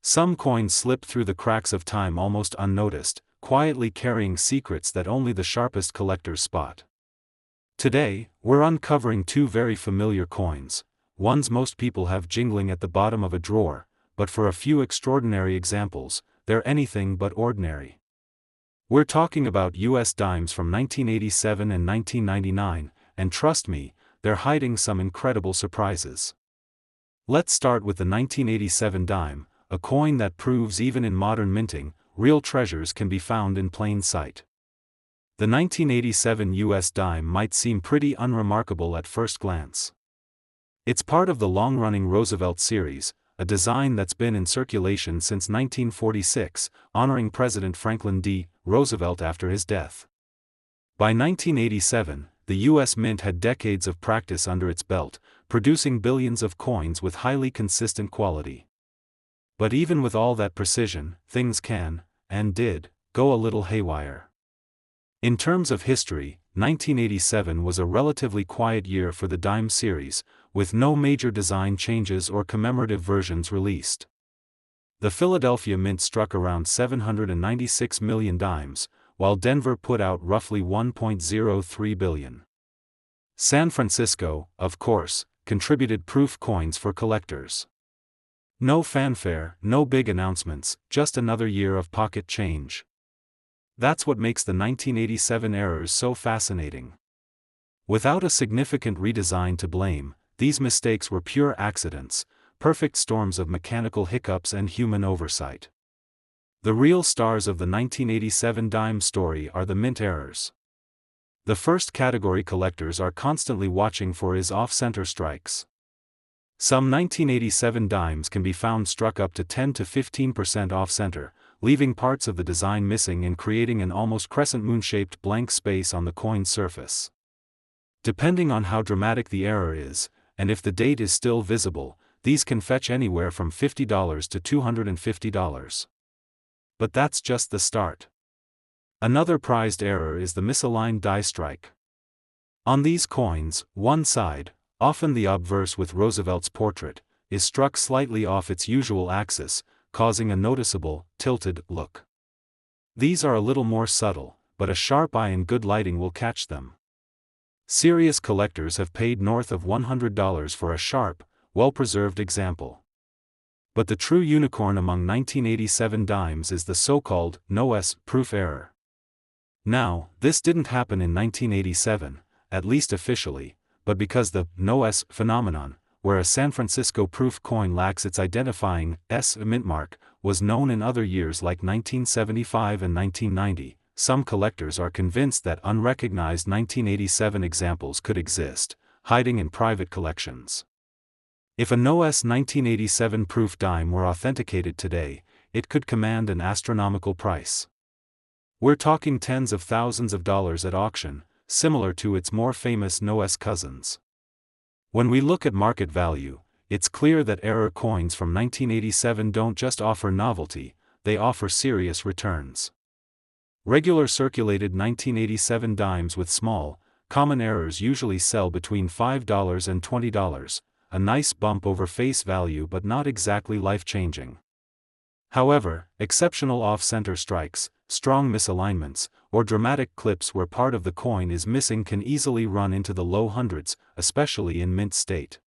Some coins slip through the cracks of time almost unnoticed, quietly carrying secrets that only the sharpest collectors spot. Today, we're uncovering two very familiar coins, ones most people have jingling at the bottom of a drawer, but for a few extraordinary examples, they're anything but ordinary. We're talking about US dimes from 1987 and 1999, and trust me, they're hiding some incredible surprises. Let's start with the 1987 dime, a coin that proves even in modern minting, real treasures can be found in plain sight. The 1987 US dime might seem pretty unremarkable at first glance. It's part of the long-running Roosevelt series, a design that's been in circulation since 1946, honoring President Franklin D. Roosevelt after his death. By 1987, the U.S. Mint had decades of practice under its belt, producing billions of coins with highly consistent quality. But even with all that precision, things can, and did, go a little haywire. In terms of history, 1987 was a relatively quiet year for the dime series, with no major design changes or commemorative versions released. The Philadelphia Mint struck around 796 million dimes, while Denver put out roughly 1.03 billion. San Francisco, of course, contributed proof coins for collectors. No fanfare, no big announcements, just another year of pocket change. That's what makes the 1987 errors so fascinating. Without a significant redesign to blame, these mistakes were pure accidents, perfect storms of mechanical hiccups and human oversight. The real stars of the 1987 dime story are the mint errors. The first category collectors are constantly watching for is off-center strikes. Some 1987 dimes can be found struck up to 10 to 15% off-center, leaving parts of the design missing and creating an almost crescent moon-shaped blank space on the coin's surface. Depending on how dramatic the error is, and if the date is still visible, these can fetch anywhere from $50 to $250. But that's just the start. Another prized error is the misaligned die strike. On these coins, one side, often the obverse with Roosevelt's portrait, is struck slightly off its usual axis, causing a noticeable, tilted look. These are a little more subtle, but a sharp eye and good lighting will catch them. Serious collectors have paid north of $100 for a sharp, well-preserved example. But the true unicorn among 1987 dimes is the so-called no-S proof error. Now, this didn't happen in 1987, at least officially, but because the no-S phenomenon, where a San Francisco proof coin lacks its identifying S mint mark, was known in other years like 1975 and 1990, some collectors are convinced that unrecognized 1987 examples could exist, hiding in private collections. If a no-S 1987 proof dime were authenticated today, it could command an astronomical price. We're talking tens of thousands of dollars at auction, similar to its more famous no-S cousins. When we look at market value, it's clear that error coins from 1987 don't just offer novelty, they offer serious returns. Regular circulated 1987 dimes with small, common errors usually sell between $5 and $20, a nice bump over face value but not exactly life-changing. However, exceptional off-center strikes, strong misalignments, or dramatic clips where part of the coin is missing can easily run into the low hundreds, especially in mint state.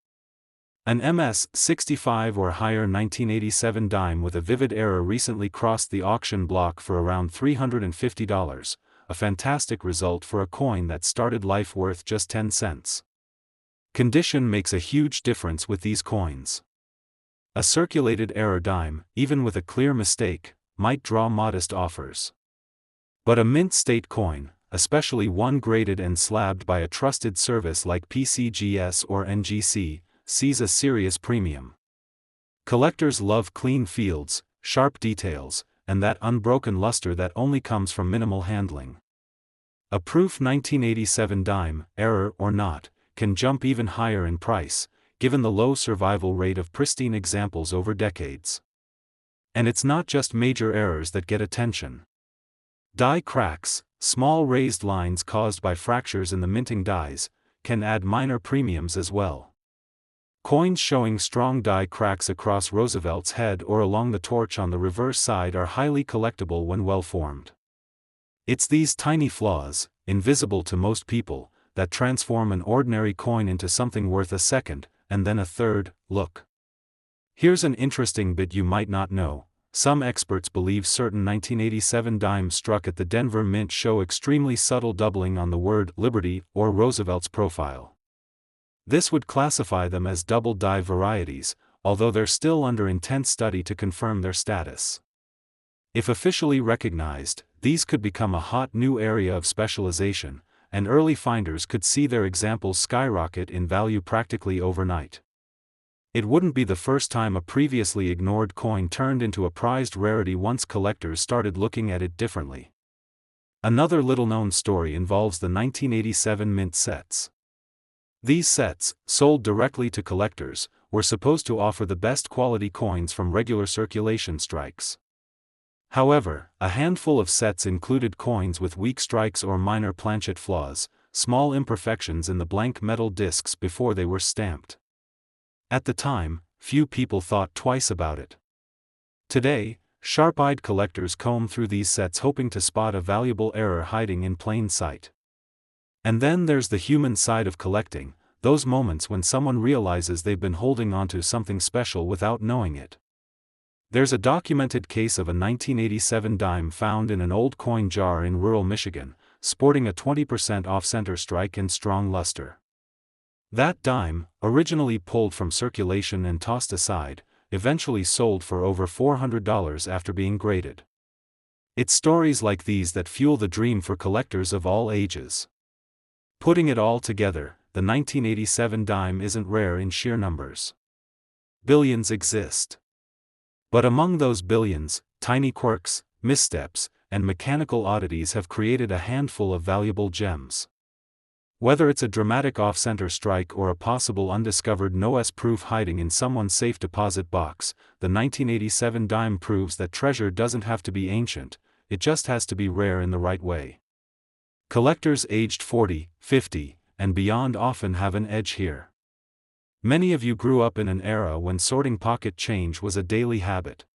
An MS-65 or higher 1987 dime with a vivid error recently crossed the auction block for around $350, a fantastic result for a coin that started life worth just 10 cents. Condition makes a huge difference with these coins. A circulated error dime, even with a clear mistake, might draw modest offers. But a mint state coin, especially one graded and slabbed by a trusted service like PCGS or NGC, sees a serious premium. Collectors love clean fields, sharp details, and that unbroken luster that only comes from minimal handling. A proof 1987 dime, error or not, can jump even higher in price, given the low survival rate of pristine examples over decades. And it's not just major errors that get attention. Die cracks, small raised lines caused by fractures in the minting dies, can add minor premiums as well. Coins showing strong die cracks across Roosevelt's head or along the torch on the reverse side are highly collectible when well formed. It's these tiny flaws, invisible to most people, that transform an ordinary coin into something worth a second, and then a third, look. Here's an interesting bit you might not know. Some experts believe certain 1987 dimes struck at the Denver Mint show extremely subtle doubling on the word Liberty or Roosevelt's profile. This would classify them as double die varieties, although they're still under intense study to confirm their status. If officially recognized, these could become a hot new area of specialization, and early finders could see their examples skyrocket in value practically overnight. It wouldn't be the first time a previously ignored coin turned into a prized rarity once collectors started looking at it differently. Another little-known story involves the 1987 mint sets. These sets, sold directly to collectors, were supposed to offer the best quality coins from regular circulation strikes. However, a handful of sets included coins with weak strikes or minor planchet flaws, small imperfections in the blank metal discs before they were stamped. At the time, few people thought twice about it. Today, sharp-eyed collectors comb through these sets hoping to spot a valuable error hiding in plain sight. And then there's the human side of collecting, those moments when someone realizes they've been holding onto something special without knowing it. There's a documented case of a 1987 dime found in an old coin jar in rural Michigan, sporting a 20% off-center strike and strong luster. That dime, originally pulled from circulation and tossed aside, eventually sold for over $400 after being graded. It's stories like these that fuel the dream for collectors of all ages. Putting it all together, the 1987 dime isn't rare in sheer numbers. Billions exist. But among those billions, tiny quirks, missteps, and mechanical oddities have created a handful of valuable gems. Whether it's a dramatic off-center strike or a possible undiscovered no-S proof hiding in someone's safe deposit box, the 1987 dime proves that treasure doesn't have to be ancient, it just has to be rare in the right way. Collectors aged 40, 50, and beyond often have an edge here. Many of you grew up in an era when sorting pocket change was a daily habit.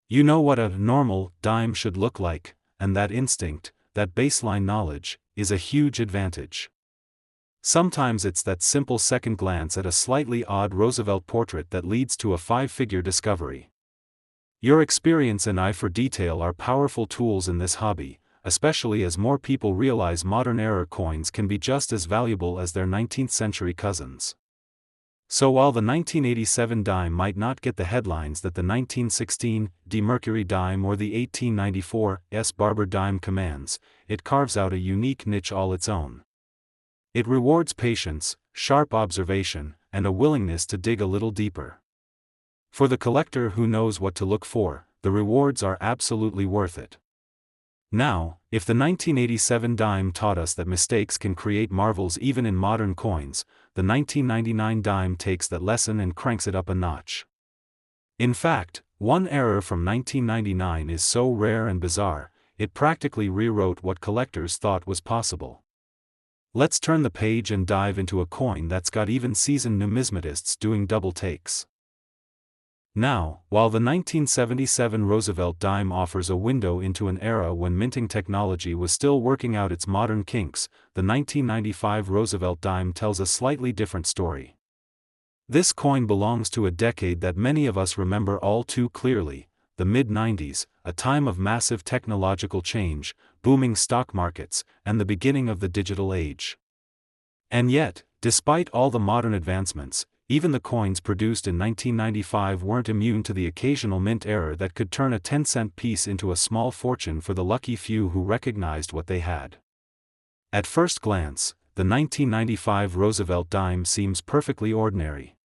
You know what a normal dime should look like, and that instinct, that baseline knowledge, is a huge advantage. Sometimes it's that simple second glance at a slightly odd Roosevelt portrait that leads to a five-figure discovery. Your experience and eye for detail are powerful tools in this hobby, especially as more people realize modern-era coins can be just as valuable as their 19th-century cousins. So while the 1987 dime might not get the headlines that the 1916 D Mercury dime or the 1894 S Barber dime commands, it carves out a unique niche all its own. It rewards patience, sharp observation, and a willingness to dig a little deeper. For the collector who knows what to look for, the rewards are absolutely worth it. Now, if the 1987 dime taught us that mistakes can create marvels even in modern coins, the 1999 dime takes that lesson and cranks it up a notch. In fact, one error from 1999 is so rare and bizarre, it practically rewrote what collectors thought was possible. Let's turn the page and dive into a coin that's got even seasoned numismatists doing double takes. Now, while the 1977 Roosevelt dime offers a window into an era when minting technology was still working out its modern kinks, the 1995 Roosevelt dime tells a slightly different story. This coin belongs to a decade that many of us remember all too clearly, the mid-90s, a time of massive technological change, booming stock markets, and the beginning of the digital age. And yet, despite all the modern advancements, even the coins produced in 1995 weren't immune to the occasional mint error that could turn a 10-cent piece into a small fortune for the lucky few who recognized what they had. At first glance, the 1995 Roosevelt dime seems perfectly ordinary.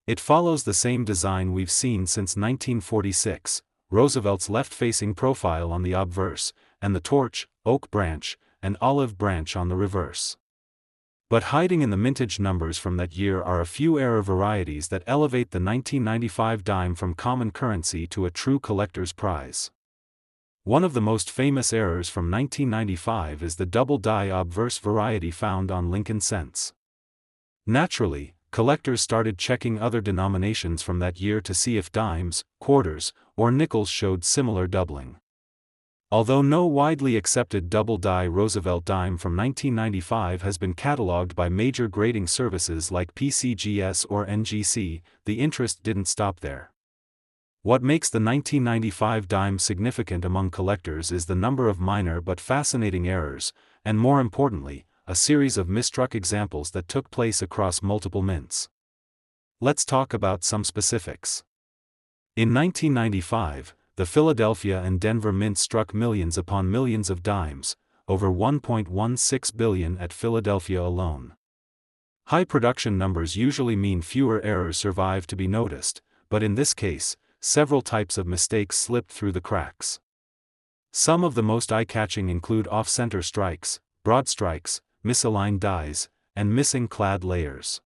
It follows the same design we've seen since 1946, Roosevelt's left-facing profile on the obverse, and the torch, oak branch, and olive branch on the reverse. But hiding in the mintage numbers from that year are a few error varieties that elevate the 1995 dime from common currency to a true collector's prize. One of the most famous errors from 1995 is the double die obverse variety found on Lincoln cents. Naturally, collectors started checking other denominations from that year to see if dimes, quarters, or nickels showed similar doubling. Although no widely accepted double-die Roosevelt dime from 1995 has been catalogued by major grading services like PCGS or NGC, the interest didn't stop there. What makes the 1995 dime significant among collectors is the number of minor but fascinating errors, and more importantly, a series of misstruck examples that took place across multiple mints. Let's talk about some specifics. In 1995, the Philadelphia and Denver mints struck millions upon millions of dimes, over 1.16 billion at Philadelphia alone. High production numbers usually mean fewer errors survive to be noticed, but in this case, several types of mistakes slipped through the cracks. Some of the most eye-catching include off-center strikes, broad strikes, misaligned dies, and missing clad layers.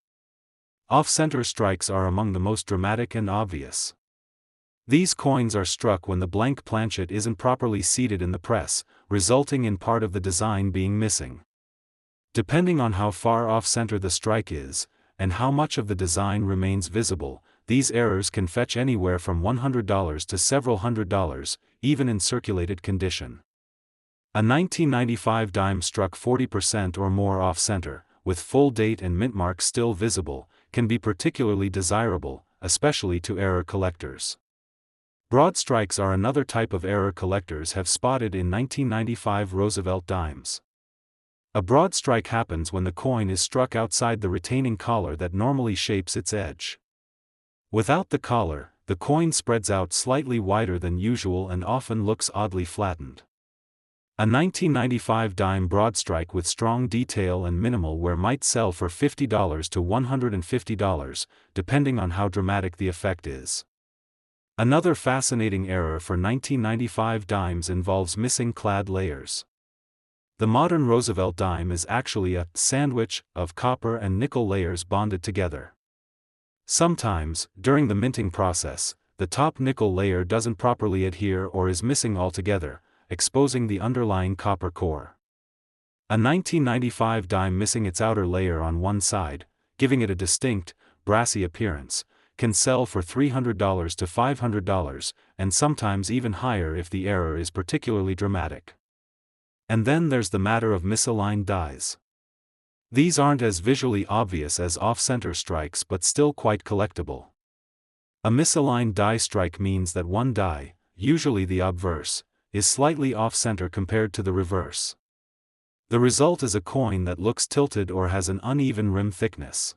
Off-center strikes are among the most dramatic and obvious. These coins are struck when the blank planchet isn't properly seated in the press, resulting in part of the design being missing. Depending on how far off-center the strike is, and how much of the design remains visible, these errors can fetch anywhere from $100 to several $100s, even in circulated condition. A 1995 dime struck 40% or more off-center, with full date and mint mark still visible, can be particularly desirable, especially to error collectors. Broad strikes are another type of error collectors have spotted in 1995 Roosevelt dimes. A broad strike happens when the coin is struck outside the retaining collar that normally shapes its edge. Without the collar, the coin spreads out slightly wider than usual and often looks oddly flattened. A 1995 dime broad strike with strong detail and minimal wear might sell for $50 to $150, depending on how dramatic the effect is. Another fascinating error for 1995 dimes involves missing clad layers. The modern Roosevelt dime is actually a sandwich of copper and nickel layers bonded together. Sometimes, during the minting process, the top nickel layer doesn't properly adhere or is missing altogether, exposing the underlying copper core. A 1995 dime missing its outer layer on one side, giving it a distinct, brassy appearance, can sell for $300 to $500, and sometimes even higher if the error is particularly dramatic. And then there's the matter of misaligned dies. These aren't as visually obvious as off-center strikes but still quite collectible. A misaligned die strike means that one die, usually the obverse, is slightly off-center compared to the reverse. The result is a coin that looks tilted or has an uneven rim thickness.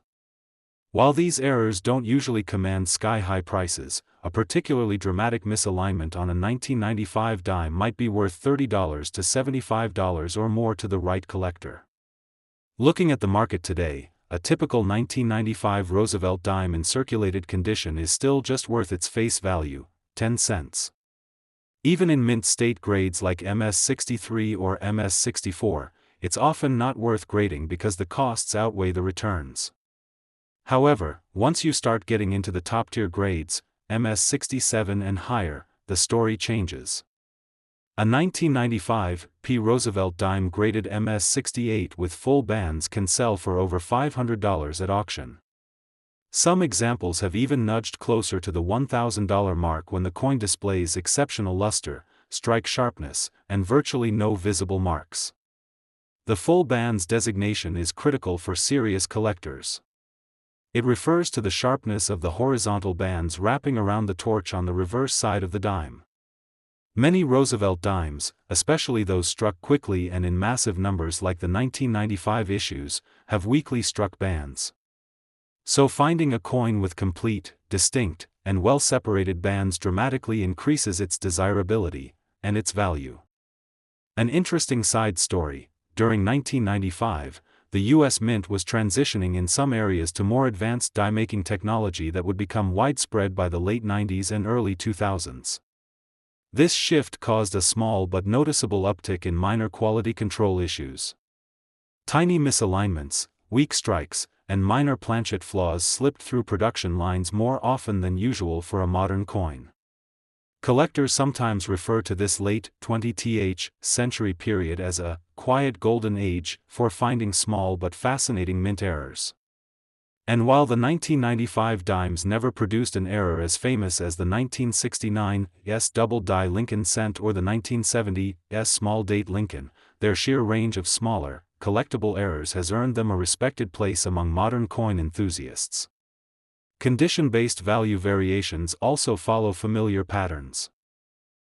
While these errors don't usually command sky-high prices, a particularly dramatic misalignment on a 1995 dime might be worth $30 to $75 or more to the right collector. Looking at the market today, a typical 1995 Roosevelt dime in circulated condition is still just worth its face value, 10 cents. Even in mint state grades like MS63 or MS64, it's often not worth grading because the costs outweigh the returns. However, once you start getting into the top-tier grades, MS67 and higher, the story changes. A 1995 P. Roosevelt dime graded MS68 with full bands can sell for over $500 at auction. Some examples have even nudged closer to the $1,000 mark when the coin displays exceptional luster, strike sharpness, and virtually no visible marks. The full bands designation is critical for serious collectors. It refers to the sharpness of the horizontal bands wrapping around the torch on the reverse side of the dime. Many Roosevelt dimes, especially those struck quickly and in massive numbers like the 1995 issues, have weakly struck bands. So finding a coin with complete, distinct, and well-separated bands dramatically increases its desirability, and its value. An interesting side story: during 1995, the U.S. Mint was transitioning in some areas to more advanced die-making technology that would become widespread by the late 90s and early 2000s. This shift caused a small but noticeable uptick in minor quality control issues. Tiny misalignments, weak strikes, and minor planchet flaws slipped through production lines more often than usual for a modern coin. Collectors sometimes refer to this late 20th century period as a quiet golden age for finding small but fascinating mint errors. And while the 1995 dimes never produced an error as famous as the 1969 double-die Lincoln cent or the 1970 small-date Lincoln, their sheer range of smaller, collectible errors has earned them a respected place among modern coin enthusiasts. Condition-based value variations also follow familiar patterns.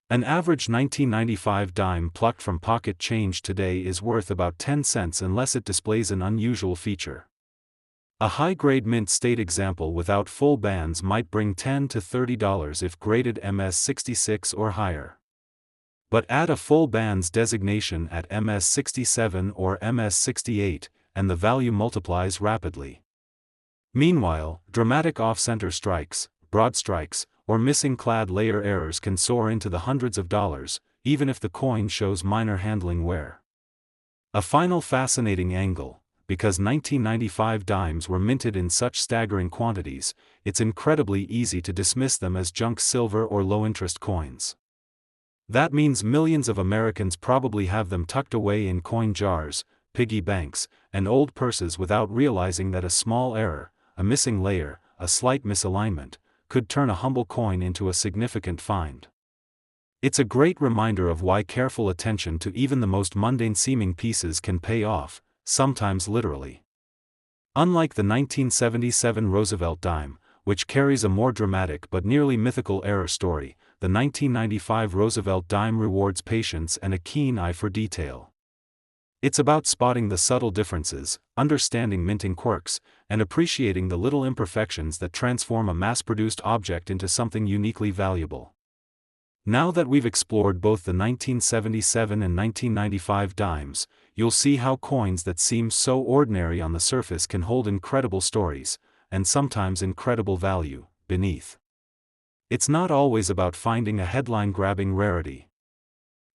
An average 1995 dime plucked from pocket change today is worth about 10 cents unless it displays an unusual feature. A high-grade mint state example without full bands might bring $10 to $30 if graded MS66 or higher. But add a full bands designation at MS67 or MS68, and the value multiplies rapidly. Meanwhile, dramatic off-center strikes, broad strikes, or missing clad layer errors can soar into the hundreds of dollars, even if the coin shows minor handling wear. A final fascinating angle: because 1995 dimes were minted in such staggering quantities, it's incredibly easy to dismiss them as junk silver or low-interest coins. That means millions of Americans probably have them tucked away in coin jars, piggy banks, and old purses without realizing that a small error, a missing layer, a slight misalignment, could turn a humble coin into a significant find. It's a great reminder of why careful attention to even the most mundane-seeming pieces can pay off, sometimes literally. Unlike the 1977 Roosevelt dime, which carries a more dramatic but nearly mythical error story, the 1995 Roosevelt dime rewards patience and a keen eye for detail. It's about spotting the subtle differences, understanding minting quirks, and appreciating the little imperfections that transform a mass-produced object into something uniquely valuable. Now that we've explored both the 1977 and 1995 dimes, you'll see how coins that seem so ordinary on the surface can hold incredible stories, and sometimes incredible value, beneath. It's not always about finding a headline-grabbing rarity.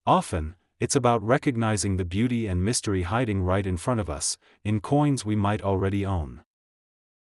Often, it's about recognizing the beauty and mystery hiding right in front of us, in coins we might already own.